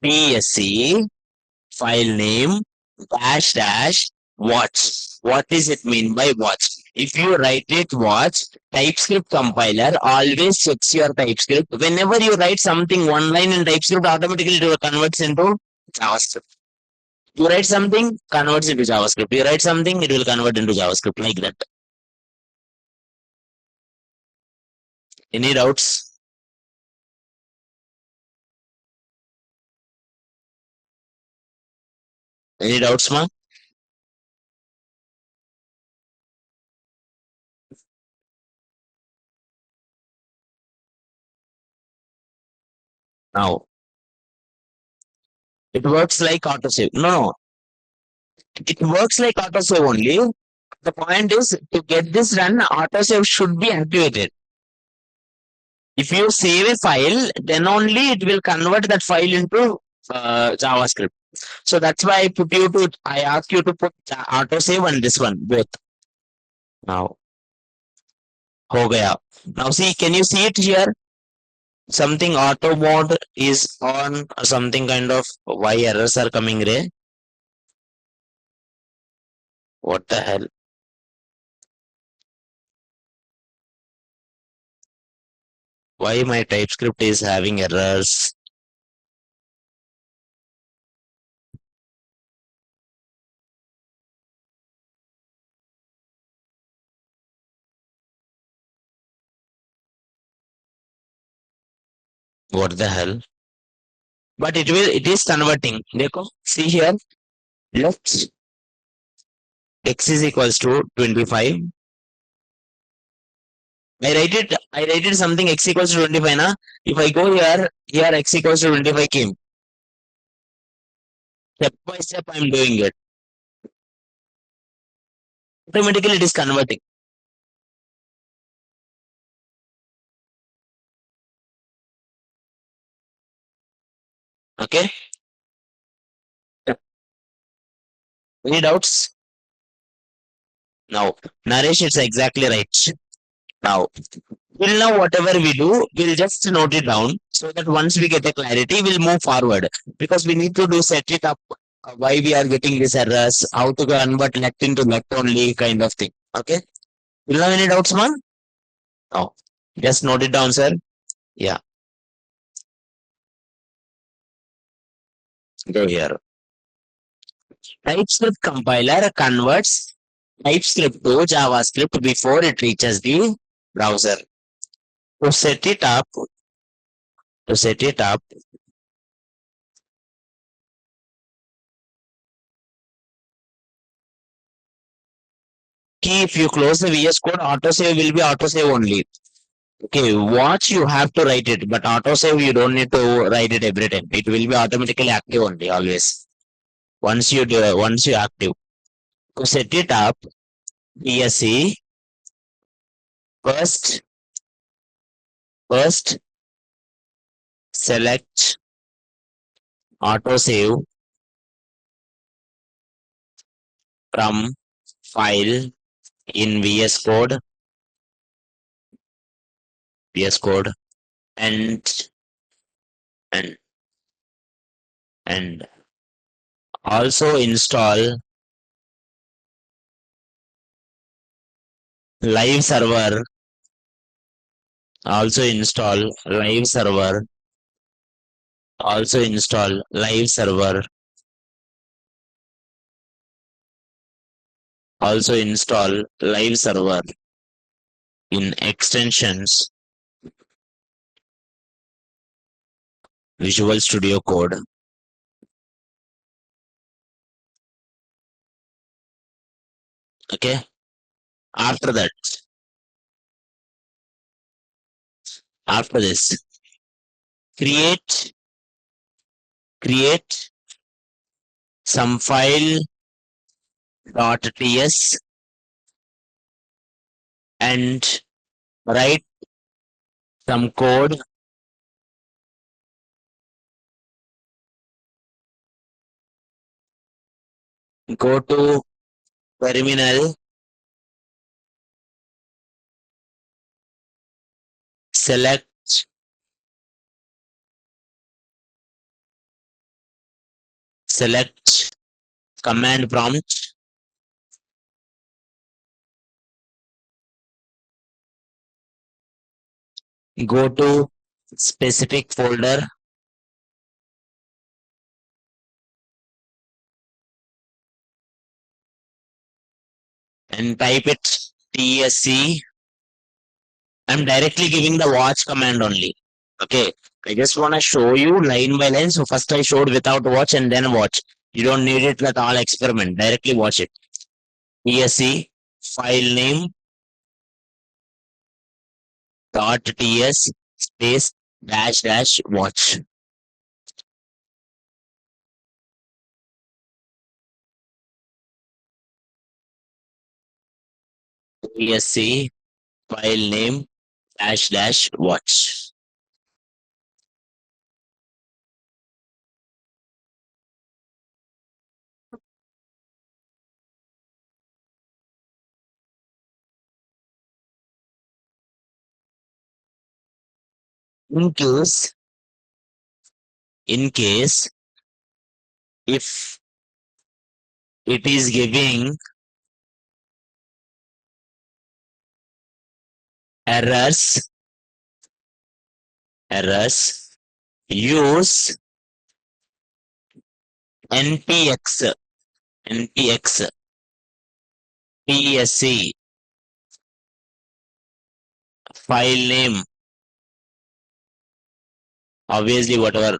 PSC file name dash dash watch. What does it mean by watch? If you write it watch, TypeScript compiler always checks your TypeScript. Whenever you write something one line in TypeScript, automatically it converts into JavaScript. You write something, converts into JavaScript. You write something, it will convert into JavaScript like that. Any doubts? Any doubts, ma? Now, it works like autosave. No, it works like autosave only. The point is to get this run, autosave should be activated. If you save a file, then only it will convert that file into JavaScript. So that's why I ask you to put autosave and this one both. Now, ho gaya. Now see, can you see it here? Something auto mode is on, something kind of why errors are coming, Ray? What the hell? Why my TypeScript is having errors? What the hell? But it is converting. Dekho, see here. Let x is equals to 25. I write it something x equals to 25 na. If I go here x equals to 25 came. Step by step I am doing it. Automatically it is converting. Okay. Any doubts? Now, Naresh, it's exactly right. Now, till now, whatever we do, we'll just note it down so that once we get a clarity, we'll move forward because we need to do set it up. Why we are getting these errors, how to convert left into left only kind of thing. Okay. Till now, any doubts, man? No. Just note it down, sir. Yeah. Go here. TypeScript compiler converts TypeScript to JavaScript before it reaches the browser. To set it up, to set it up, key if you close the VS Code, autosave will be autosave only. Okay, watch you have to write it, but autosave you don't need to write it every time. It will be automatically active only always. Once you active. To set it up, BSC first first select autosave from file in VS Code and and and also install live server, also install live server, also install live server, also install live server in extensions Visual Studio Code. Okay. After that, after this, create create some file .ts and write some code. Go to terminal, select select command prompt, go to specific folder and type it tsc. I'm directly giving the watch command only. Okay. I just want to show you line by line. So first I showed without watch and then watch. You don't need it with all experiment. Directly watch it. tsc file name .ts space dash dash watch. tsc file name dash dash watch. In case, in case if it is giving errors, use npx tsc file name obviously whatever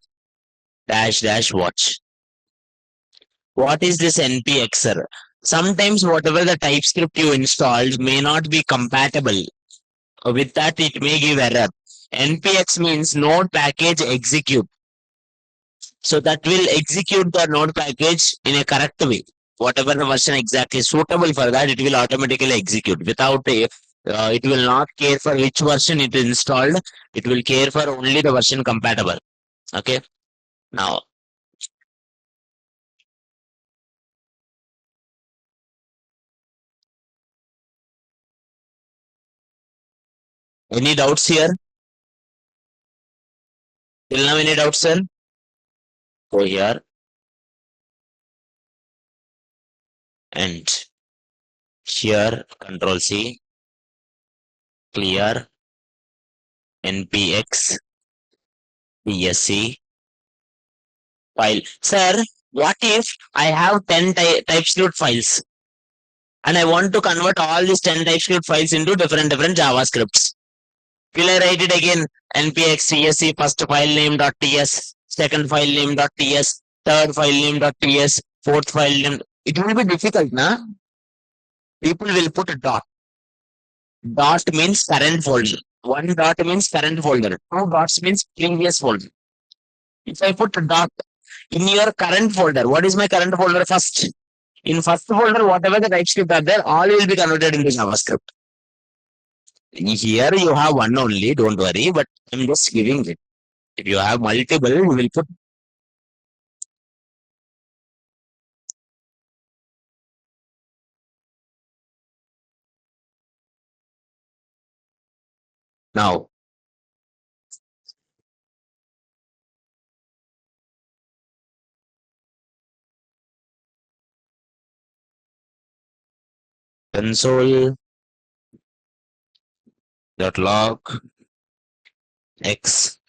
dash dash watch. What is this npxer? Sometimes whatever the TypeScript you installed may not be compatible. With that, it may give error. npx means node package execute. So that will execute the node package in a correct way. Whatever the version exactly suitable for that, it will automatically execute without a. It will not care for which version it is installed. It will care for only the version compatible. Okay. Now, any doubts here? Till now, any doubts, sir? Go here and here. Control C. Clear. npx tsc file. Sir, what if I have 10 TypeScript files and I want to convert all these 10 TypeScript files into different JavaScripts? Will I write it again? npx tsc first file name dot ts, second file name dot ts, third file name dot ts, fourth file name. It will be difficult, na? People will put a dot. Dot means current folder. One dot means current folder. Two dots means previous folder. If I put a dot in your current folder, what is my current folder first? In first folder, whatever the TypeScript are there, all will be converted into JavaScript. Here you have one only, don't worry, but I'm just giving it. If you have multiple, you will put now. Console dot log x.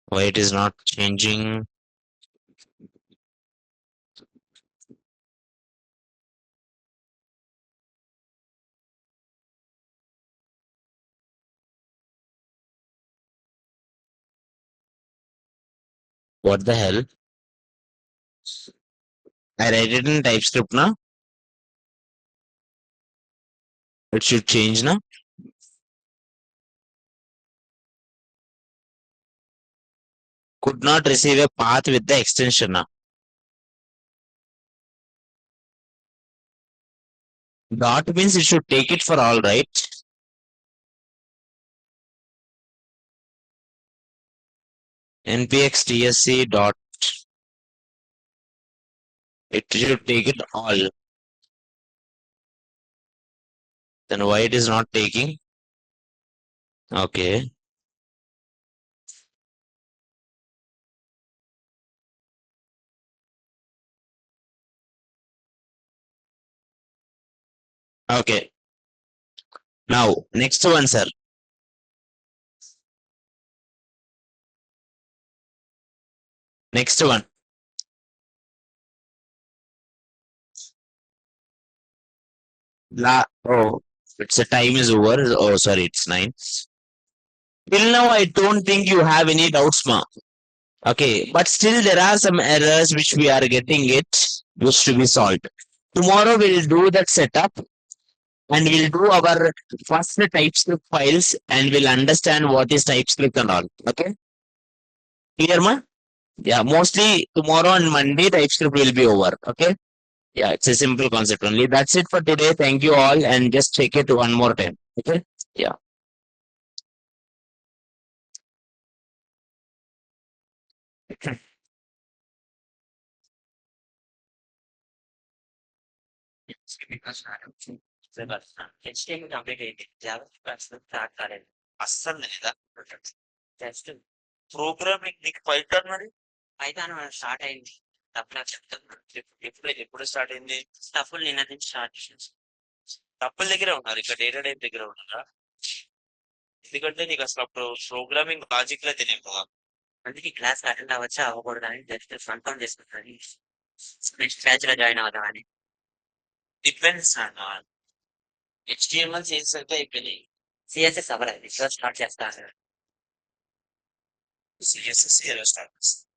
Why it is not changing? What the hell? I write it in TypeScript now. It should change now. Could not receive a path with the extension now. Dot means it should take it for all, right? npx tsc dot. It should take it all. Then why it is not taking? Okay. Okay. Now, next one, sir. Next one. Oh, it's a time is over. Oh, sorry, it's 9. Till now, I don't think you have any doubts, ma. Okay, but still there are some errors which we are getting it, which to be solved. Tomorrow we'll do that setup and we'll do our first TypeScript files and we'll understand what is TypeScript and all. Okay, clear, ma? Yeah, mostly tomorrow and Monday TypeScript will be over. Okay. Yeah, it's a simple concept only. That's it for today. Thank you all and just check it one more time. Okay. Yeah. HTML complete అయింది Java start కాలేదు అస్సలు లేదా just programming నీకు Python మరి Python start అయింది తప్పులా చెప్తాను ఎప్పుడు start అయింది టఫుల్ నిన్న నుంచి స్టార్ట్ చేసి టప్పుల దగ్గర ఉన్నారు ఇక్కడ డేటా టైప్ దగ్గర ఉన్నారా ఎందుకంటే నీకు అసలు అప్పుడు ప్రోగ్రామింగ్ లాజిక్ లో తెలియదు కదా అందుకే క్లాస్ అటెండ్ అవ్వచ్చా అవ్వకూడదని జస్ట్ కన్ఫర్మ్ చేసుకుంటాను నెక్స్ట్ బ్యాచ్ లో జాయిన్ అవుదామని డిపెండ్స్ అన్న HTML CSS అయిపోయినాయి. సిఎస్ఎస్ అవ్వలేదు. ఇక్కడ స్టార్ట్ చేస్తాను. సిఎస్ఎస్ స్టార్ట్ చేస్తాను.